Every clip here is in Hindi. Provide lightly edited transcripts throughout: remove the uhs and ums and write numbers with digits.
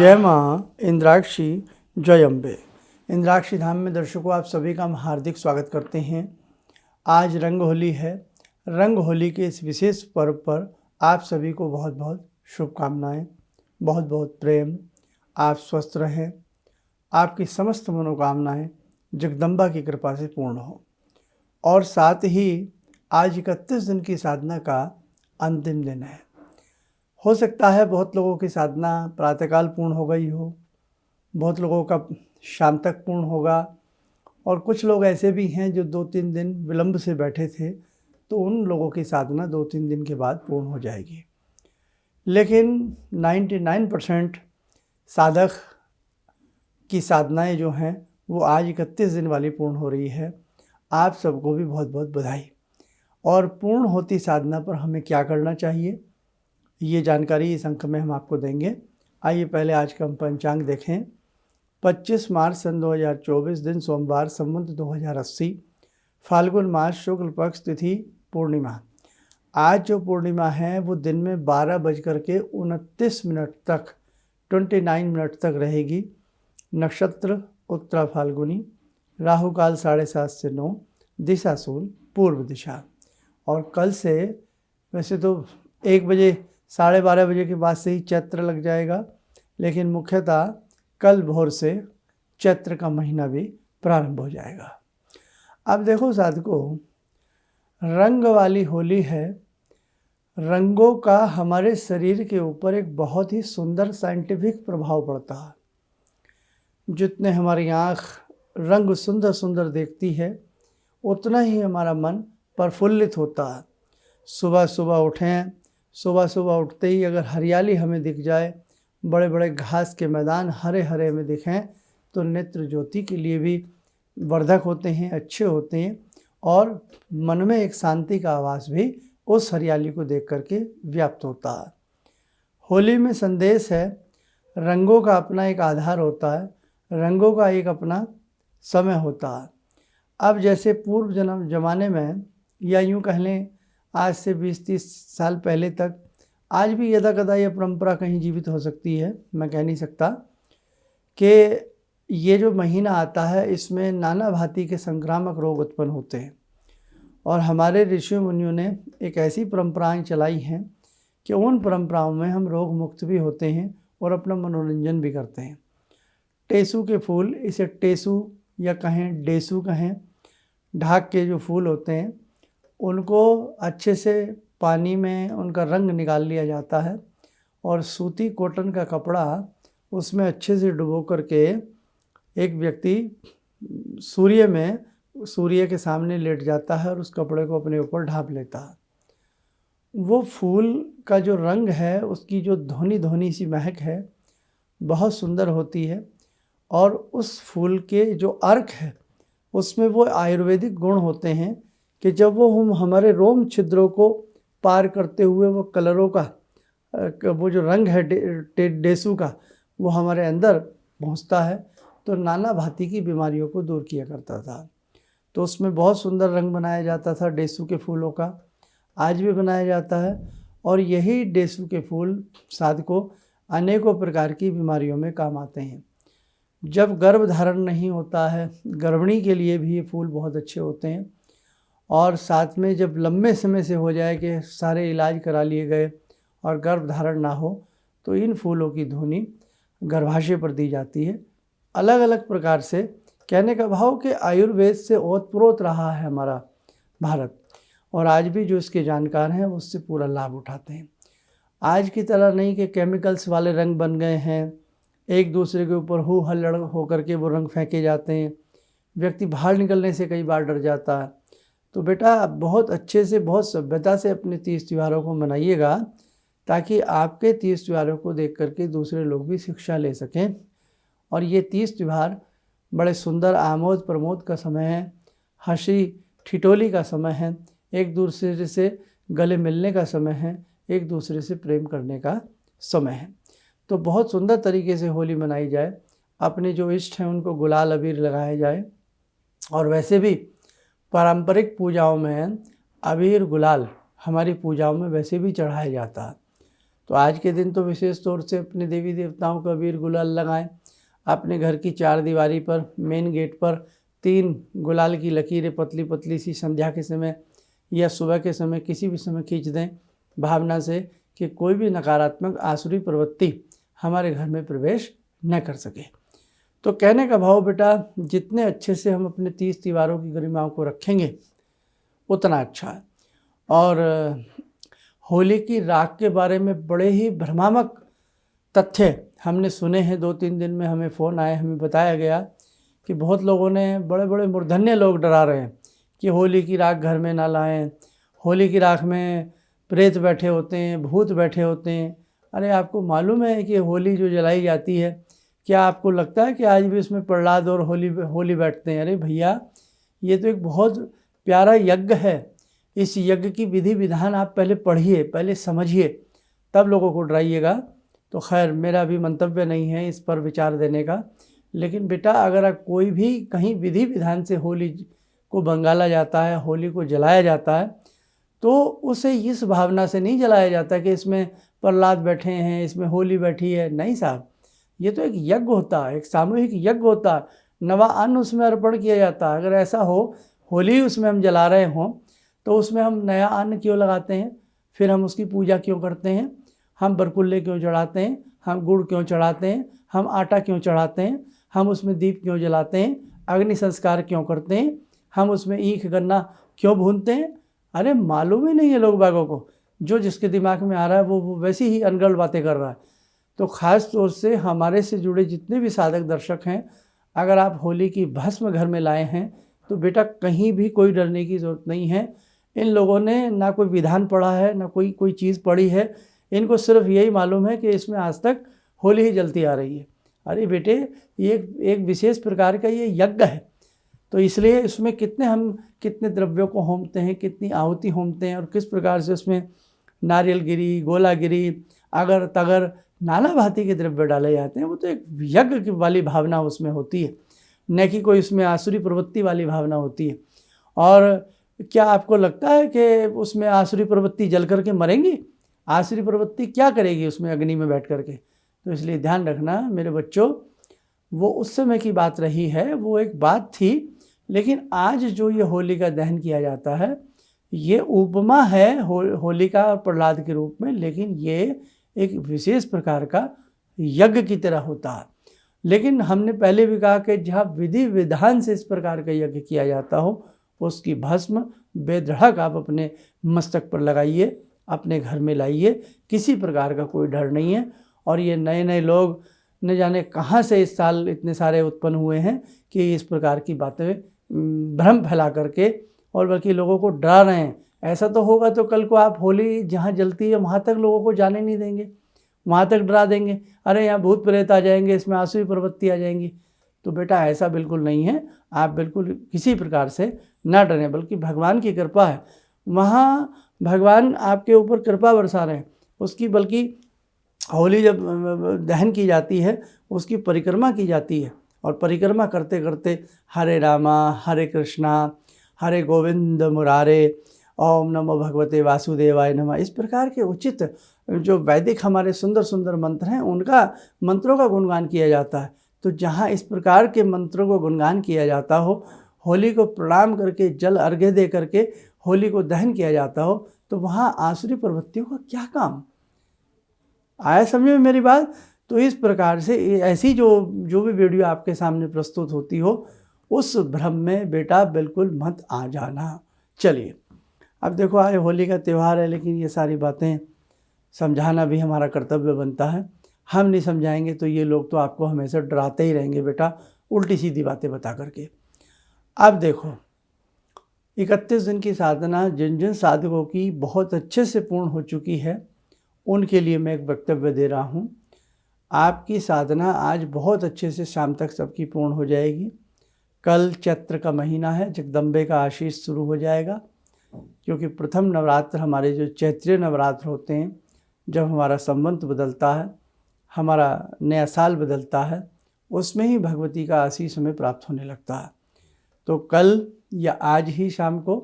जय माँ इंद्राक्षी, जय अम्बे। इंद्राक्षी धाम में दर्शकों आप सभी का हम हार्दिक स्वागत करते हैं। आज रंग होली है। रंग होली के इस विशेष पर्व पर आप सभी को बहुत बहुत शुभकामनाएं, बहुत बहुत प्रेम। आप स्वस्थ रहें, आपकी समस्त मनोकामनाएं जगदम्बा की कृपा से पूर्ण हो। और साथ ही आज 31 दिन की साधना का अंतिम दिन है। हो सकता है बहुत लोगों की साधना प्रातःकाल पूर्ण हो गई हो, बहुत लोगों का शाम तक पूर्ण होगा, और कुछ लोग ऐसे भी हैं जो 2-3 दिन विलंब से बैठे थे, तो उन लोगों की साधना 2-3 दिन के बाद पूर्ण हो जाएगी। लेकिन 99% साधक की साधनाएं जो हैं वो आज 31 दिन वाली पूर्ण हो रही है। आप सबको भी बहुत बहुत बधाई। और पूर्ण होती साधना पर हमें क्या करना चाहिए, ये जानकारी इस अंक में हम आपको देंगे। आइए पहले आज का हम पंचांग देखें। 25 मार्च सन 2024 दिन सोमवार, संवत 2080, फाल्गुन मास शुक्ल पक्ष तिथि पूर्णिमा। आज जो पूर्णिमा है वो दिन में 12:29 तक 29 तक रहेगी। नक्षत्र उत्तरा फाल्गुनी, राहु काल 7:30 से 9, दिशा शूल पूर्व दिशा। और कल से वैसे तो 1 बजे 12:30 बजे के बाद से ही चैत्र लग जाएगा, लेकिन मुख्यतः कल भोर से चैत्र का महीना भी प्रारंभ हो जाएगा। अब देखो साधकों, रंग वाली होली है। रंगों का हमारे शरीर के ऊपर एक बहुत ही सुंदर साइंटिफिक प्रभाव पड़ता है। जितने हमारी आँख रंग सुंदर सुंदर देखती है, उतना ही हमारा मन प्रफुल्लित होता है। सुबह सुबह उठें, सुबह सुबह उठते ही अगर हरियाली हमें दिख जाए, बड़े बड़े घास के मैदान हरे हरे में दिखें, तो नेत्र ज्योति के लिए भी वर्धक होते हैं, अच्छे होते हैं, और मन में एक शांति का आवास भी उस हरियाली को देख करके व्याप्त होता है। होली में संदेश है, रंगों का अपना एक आधार होता है, रंगों का एक अपना समय होता है। अब जैसे पूर्व जमाने में, या यूँ कह लें आज से 20-30 साल पहले तक, आज भी यदा कदा यह परंपरा कहीं जीवित हो सकती है, मैं कह नहीं सकता, कि ये जो महीना आता है इसमें नाना भांति के संक्रामक रोग उत्पन्न होते हैं। और हमारे ऋषि मुनियों ने एक ऐसी परंपराएं चलाई हैं कि उन परंपराओं में हम रोग मुक्त भी होते हैं और अपना मनोरंजन भी करते हैं। टेसू के फूल, इसे टेसू या कहें डेसू कहें, ढाक के जो फूल होते हैं उनको अच्छे से पानी में उनका रंग निकाल लिया जाता है, और सूती कॉटन का कपड़ा उसमें अच्छे से डुबो करके एक व्यक्ति सूर्य के सामने लेट जाता है और उस कपड़े को अपने ऊपर ढाँप लेता है। वो फूल का जो रंग है, उसकी जो धुनी धुनी सी महक है, बहुत सुंदर होती है। और उस फूल के जो अर्क है उसमें वो आयुर्वेदिक गुण होते हैं कि जब वो हम हमारे रोम छिद्रों को पार करते हुए वो कलरों का वो जो रंग है डेसू का, वो हमारे अंदर पहुंचता है, तो नाना भांति की बीमारियों को दूर किया करता था। तो उसमें बहुत सुंदर रंग बनाया जाता था डेसू के फूलों का, आज भी बनाया जाता है। और यही डेसू के फूल साधकों अनेकों प्रकार की बीमारियों में काम आते हैं। जब गर्भ धारण नहीं होता है, गर्भिणी के लिए भी ये फूल बहुत अच्छे होते हैं। और साथ में जब लंबे समय से हो जाए कि सारे इलाज करा लिए गए और गर्भ धारण ना हो, तो इन फूलों की धुनी गर्भाशय पर दी जाती है। अलग अलग प्रकार से, कहने का भाव कि आयुर्वेद से ओतप्रोत रहा है हमारा भारत, और आज भी जो इसके जानकार हैं वो उससे पूरा लाभ उठाते हैं। आज की तरह नहीं कि केमिकल्स वाले रंग बन गए हैं, एक दूसरे के ऊपर हो हल्लड़ होकर के वो रंग फेंके जाते हैं, व्यक्ति बाहर निकलने से कई बार डर जाता है। तो बेटा बहुत अच्छे से, बहुत सभ्यता से अपने तीज त्योहारों को मनाइएगा, ताकि आपके तीज त्योहारों को देख करके दूसरे लोग भी शिक्षा ले सकें। और ये तीज त्यौहार बड़े सुंदर आमोद प्रमोद का समय है, हंसी ठिठोली का समय है, एक दूसरे से गले मिलने का समय है, एक दूसरे से प्रेम करने का समय है। तो बहुत सुंदर तरीके से होली मनाई जाए, अपने जो इष्ट हैं उनको गुलाल अबीर लगाया जाए। और वैसे भी पारंपरिक पूजाओं में अबीर गुलाल हमारी पूजाओं में वैसे भी चढ़ाया जाता है। तो आज के दिन तो विशेष तौर से अपने देवी देवताओं का अबीर गुलाल लगाएं। अपने घर की चार दीवारी पर मेन गेट पर 3 गुलाल की लकीरें पतली पतली सी संध्या के समय या सुबह के समय किसी भी समय खींच दें, भावना से कि कोई भी नकारात्मक आसुरी प्रवृत्ति हमारे घर में प्रवेश न कर सके। तो कहने का भाव बेटा, जितने अच्छे से हम अपने 30 दीवारों की गरिमाओं को रखेंगे उतना अच्छा है। और होली की राख के बारे में बड़े ही भ्रमात्मक तथ्य हमने सुने हैं। 2-3 दिन में हमें फ़ोन आए, हमें बताया गया कि बहुत लोगों ने, बड़े बड़े मूर्धन्य लोग डरा रहे हैं कि होली की राख घर में ना लाएं, होली की राख में प्रेत बैठे होते हैं, भूत बैठे होते हैं। अरे आपको मालूम है कि होली जो जलाई जाती है, क्या आपको लगता है कि आज भी उसमें प्रहलाद और होली बैठते हैं? अरे भैया, ये तो एक बहुत प्यारा यज्ञ है। इस यज्ञ की विधि विधान आप पहले पढ़िए, पहले समझिए, तब लोगों को डराइएगा। तो खैर, मेरा भी मंतव्य नहीं है इस पर विचार देने का। लेकिन बेटा, अगर कोई भी कहीं विधि विधान से होली को बंगाला जाता है, होली को जलाया जाता है, तो उसे इस भावना से नहीं जलाया जाता कि इसमें प्रहलाद बैठे हैं, इसमें होली बैठी है। नहीं साहब, ये तो एक यज्ञ होता है, एक सामूहिक यज्ञ होता है। नवा अन्न उसमें अर्पण किया जाता है। अगर ऐसा हो, होली उसमें हम जला रहे हों, तो उसमें हम नया अन्न क्यों लगाते हैं? फिर हम उसकी पूजा क्यों करते हैं? हम बरकुल्ले क्यों चढ़ाते हैं? हम गुड़ क्यों चढ़ाते हैं? हम आटा क्यों चढ़ाते हैं? हम उसमें दीप क्यों जलाते हैं? अग्नि संस्कार क्यों करते हैं? हम उसमें ईख गन्ना क्यों भूनते हैं? अरे मालूम ही नहीं है लोग बागों को। जो जिसके दिमाग में आ रहा है वो वैसी ही अनगढ़ बातें कर रहा है। तो ख़ास तौर से हमारे से जुड़े जितने भी साधक दर्शक हैं, अगर आप होली की भस्म घर में लाए हैं तो बेटा कहीं भी कोई डरने की ज़रूरत नहीं है। इन लोगों ने ना कोई विधान पढ़ा है, ना कोई चीज़ पढ़ी है। इनको सिर्फ यही मालूम है कि इसमें आज तक होली ही जलती आ रही है। अरे बेटे, ये एक विशेष प्रकार का ये यज्ञ है, तो इसलिए इसमें कितने द्रव्यों को होमते हैं, कितनी आहुति होमते हैं, और किस प्रकार से उसमें नारियल गिरी, गोला गिरी, अगर तगर, नाना भांति के द्रव्य डाले जाते हैं। वो तो एक यज्ञ वाली भावना उसमें होती है, न कि कोई उसमें आसुरी प्रवृत्ति वाली भावना होती है। और क्या आपको लगता है कि उसमें आसुरी प्रवृत्ति जल करके मरेंगी? आसुरी प्रवृत्ति क्या करेगी उसमें अग्नि में बैठ करके? तो इसलिए ध्यान रखना मेरे बच्चों, वो उस समय की बात रही है, वो एक बात थी। लेकिन आज जो ये होली का दहन किया जाता है, ये उपमा है होलिका और प्रहलाद के रूप में, लेकिन ये एक विशेष प्रकार का यज्ञ की तरह होता है। लेकिन हमने पहले भी कहा कि जहाँ विधि विधान से इस प्रकार का यज्ञ किया जाता हो, उसकी भस्म बेधड़क आप अपने मस्तक पर लगाइए, अपने घर में लाइए। किसी प्रकार का कोई डर नहीं है। और ये नए नए लोग न जाने कहाँ से इस साल इतने सारे उत्पन्न हुए हैं कि इस प्रकार की बातें भ्रम फैला करके और बल्कि लोगों को डरा रहे हैं। ऐसा तो होगा तो कल को आप होली जहाँ जलती है वहाँ तक लोगों को जाने नहीं देंगे, वहाँ तक डरा देंगे। अरे यहाँ भूत प्रेत आ जाएंगे, इसमें आसुरी प्रवृत्ति आ जाएंगी। तो बेटा ऐसा बिल्कुल नहीं है। आप बिल्कुल किसी प्रकार से ना डरें, बल्कि भगवान की कृपा है, वहाँ भगवान आपके ऊपर कृपा बरसा रहे हैं। उसकी बल्कि होली जब दहन की जाती है, उसकी परिक्रमा की जाती है, और परिक्रमा करते करते हरे रामा हरे कृष्णा हरे गोविंद मुरारे ओम नमो भगवते वासुदेवाय नमः, इस प्रकार के उचित जो वैदिक हमारे सुंदर सुंदर मंत्र हैं, उनका मंत्रों का गुणगान किया जाता है। तो जहाँ इस प्रकार के मंत्रों को गुणगान किया जाता हो, होली को प्रणाम करके जल अर्घ्य दे करके होली को दहन किया जाता हो, तो वहाँ आसुरी प्रवृत्तियों का क्या काम? आया समझ में मेरी बात? तो इस प्रकार से ऐसी जो भी वीडियो आपके सामने प्रस्तुत होती हो, उस भ्रम में बेटा बिल्कुल मत आ जाना। चलिए, अब देखो, आए होली का त्यौहार है, लेकिन ये सारी बातें समझाना भी हमारा कर्तव्य बनता है। हम नहीं समझाएंगे तो ये लोग तो आपको हमेशा डराते ही रहेंगे बेटा, उल्टी सीधी बातें बता करके। अब देखो, 31 दिन की साधना जिन जिन साधकों की बहुत अच्छे से पूर्ण हो चुकी है, उनके लिए मैं एक वक्तव्य दे रहा हूँ। आपकी साधना आज बहुत अच्छे से शाम तक सबकी पूर्ण हो जाएगी। कल चैत्र का महीना है, जगदम्बे का आशीष शुरू हो जाएगा, क्योंकि प्रथम नवरात्र हमारे जो चैत्रीय नवरात्र होते हैं, जब हमारा संवत बदलता है, हमारा नया साल बदलता है, उसमें ही भगवती का आशीष हमें प्राप्त होने लगता है। तो कल या आज ही शाम को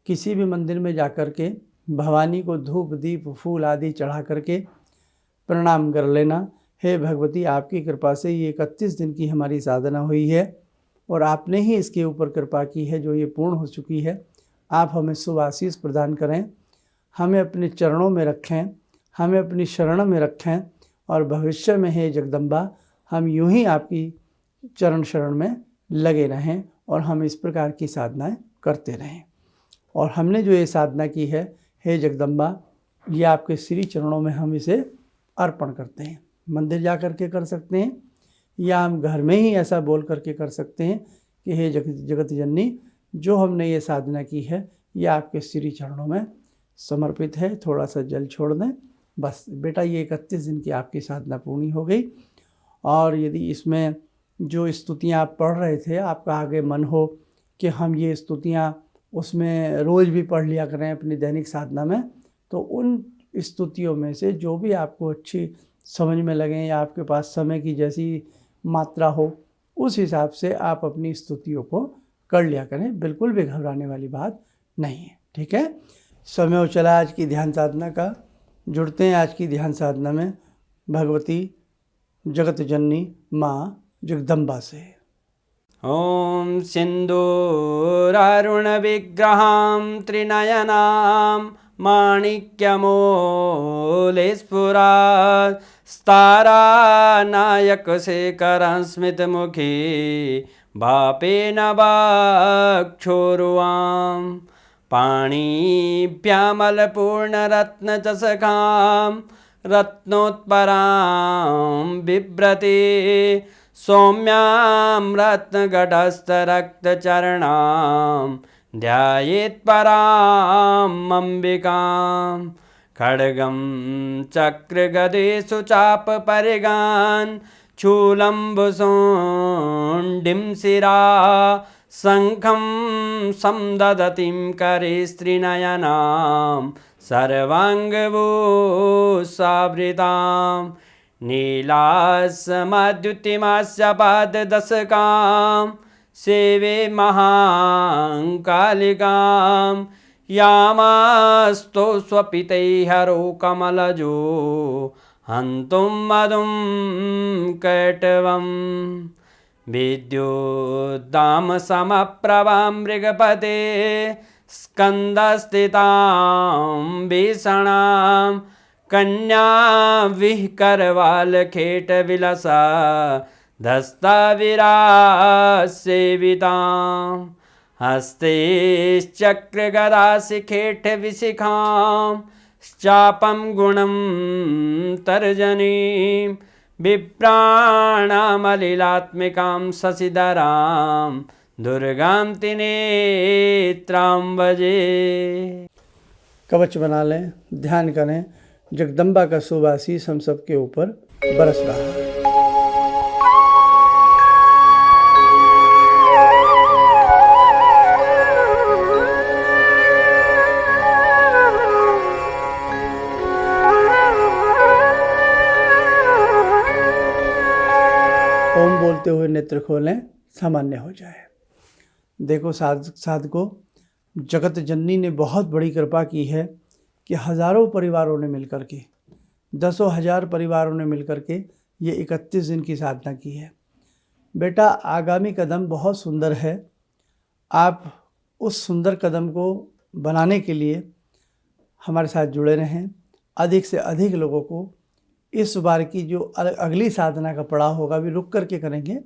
किसी भी मंदिर में जाकर के भवानी को धूप दीप फूल आदि चढ़ा करके प्रणाम कर लेना। हे भगवती, आपकी कृपा से ये 31 दिन की हमारी साधना हुई है और आपने ही इसके ऊपर कृपा की है जो ये पूर्ण हो चुकी है। आप हमें शुभ आशीष प्रदान करें, हमें अपने चरणों में रखें, हमें अपनी शरण में रखें और भविष्य में हे जगदम्बा हम यूं ही आपकी चरण शरण में लगे रहें और हम इस प्रकार की साधनाएं करते रहें। और हमने जो ये साधना की है हे जगदम्बा, ये आपके श्री चरणों में हम इसे अर्पण करते हैं। मंदिर जा कर के कर सकते हैं या हम घर में ही ऐसा बोल करके कर सकते हैं कि हे जगत जननी, जो हमने ये साधना की है ये आपके श्री चरणों में समर्पित है, थोड़ा सा जल छोड़ दें बस। बेटा, ये 31 दिन की आपकी साधना पूरी हो गई। और यदि इसमें जो स्तुतियाँ आप पढ़ रहे थे, आपका आगे मन हो कि हम ये स्तुतियाँ उसमें रोज़ भी पढ़ लिया करें अपनी दैनिक साधना में, तो उन स्तुतियों में से जो भी आपको अच्छी समझ में लगें या आपके पास समय की जैसी मात्रा हो, उस हिसाब से आप अपनी स्तुतियों को कर लिया करें। बिल्कुल भी घबराने वाली बात नहीं है, ठीक है। समय हो चला आज की ध्यान साधना का। जुड़ते हैं आज की ध्यान साधना में भगवती जगत जननी माँ जगदम्बा से। ॐ सिन्दूरारुण विग्रहां त्रिनयनां माणिक्यमूलस्फुरात् स्तारानायकशेखरं स्मितमुखी वापेन वक्षोरुवां पाणिभ्यामलपूर्णरत्नचषकां रत्नोत्परां बिभ्रति सौम्यां रत्नघटस्थरक्तचरणां ध्यायेत्पराम् अम्बिकां खड्गं चक्रगदेषु चापपरिगान् शूलम्बुशुण्डिं शिरा शङ्खं संदधतीं करे स्त्रीनयनां सर्वाङ्गभूषावृतां नीलासमद्युतिमास्य पाददशकां सेवे महाकालिकां यामास्तो स्वपितैर्हरो कमलजो हन्तुं मधुं कैटवं विद्युद्दामसमप्रभां मृगपते स्कन्दस्थितां भीषणां कन्या विहकरवालखेटविलसा धस्ताविरासेवितां हस्तैश्चक्रगदाशिखेटविशिखां चापं गुणं तर्जनीं विप्राणामलिलात्मिकां शशिधरां दुर्गां त्रिनेत्रां भजे। कवच बना लें, ध्यान करें, जगदम्बा का शुभ आशीष हम सबके ऊपर बरस रहा है। ओम बोलते हुए नेत्र खोलें, सामान्य हो जाए। देखो साधकों, जगत जननी ने बहुत बड़ी कृपा की है कि हज़ारों परिवारों ने मिलकर के, दसों हज़ार परिवारों ने मिलकर के ये 31 दिन की साधना की है। बेटा, आगामी कदम बहुत सुंदर है। आप उस सुंदर कदम को बनाने के लिए हमारे साथ जुड़े रहें। अधिक से अधिक लोगों को इस बार की जो अगली साधना का पड़ाव होगा, भी रुक करके करेंगे,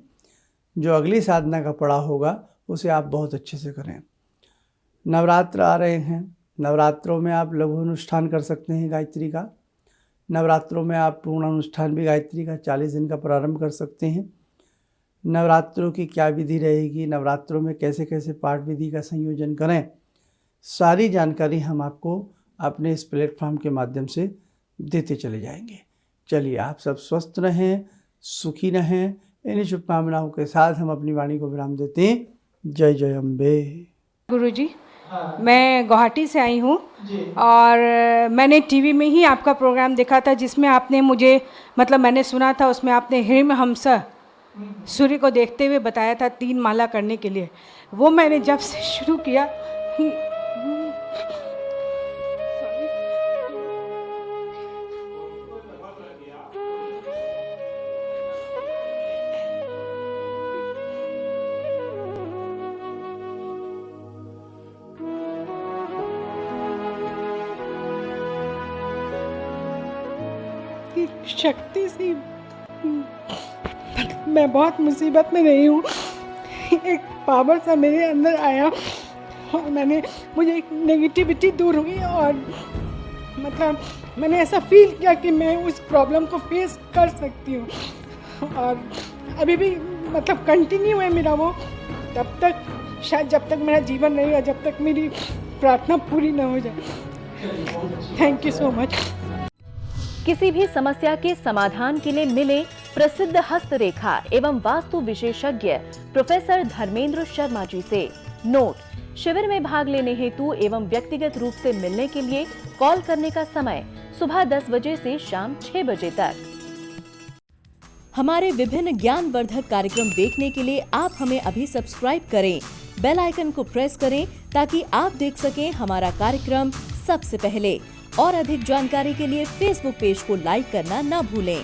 जो अगली साधना का पड़ाव होगा उसे आप बहुत अच्छे से करें। नवरात्र आ रहे हैं, नवरात्रों में आप लघु अनुष्ठान कर सकते हैं गायत्री का। नवरात्रों में आप पूर्ण अनुष्ठान भी गायत्री का 40 दिन का प्रारंभ कर सकते हैं। नवरात्रों की क्या विधि रहेगी, नवरात्रों में कैसे कैसे पाठ विधि का संयोजन करें, सारी जानकारी हम आपको अपने इस प्लेटफॉर्म के माध्यम से देते चले जाएंगे। चलिए, आप सब स्वस्थ रहें, सुखी रहें। इन्हीं शुभकामनाओं के साथ हम अपनी वाणी को विराम देते हैं। जय जय अम्बे। गुरुजी, मैं गुवाहाटी से आई हूँ और मैंने टीवी में ही आपका प्रोग्राम देखा था जिसमें आपने मुझे, मतलब मैंने सुना था, उसमें आपने हिरण्यहंस सूर्य को देखते हुए बताया था 3 माला करने के लिए। वो मैंने जब से शुरू किया, एक शक्ति सी, मैं बहुत मुसीबत में रही हूँ, एक पावर सा मेरे अंदर आया और मुझे एक नेगेटिविटी दूर हुई और मतलब मैंने ऐसा फील किया कि मैं उस प्रॉब्लम को फेस कर सकती हूँ और अभी भी मतलब कंटिन्यू है मेरा वो, तब तक शायद जब तक मेरा जीवन रहेगा, जब तक मेरी प्रार्थना पूरी ना हो जाए। Thank you so much. किसी भी समस्या के समाधान के लिए मिले प्रसिद्ध हस्तरेखा एवं वास्तु विशेषज्ञ प्रोफेसर धर्मेंद्र शर्मा जी से। नोट: शिविर में भाग लेने हेतु एवं व्यक्तिगत रूप से मिलने के लिए कॉल करने का समय सुबह 10 बजे से शाम 6 बजे तक। हमारे विभिन्न ज्ञानवर्धक कार्यक्रम देखने के लिए आप हमें अभी सब्सक्राइब करें, बेल आइकन को प्रेस करें ताकि आप देख सकें हमारा कार्यक्रम सबसे पहले। और अधिक जानकारी के लिए फेसबुक पेज को लाइक करना न भूलें।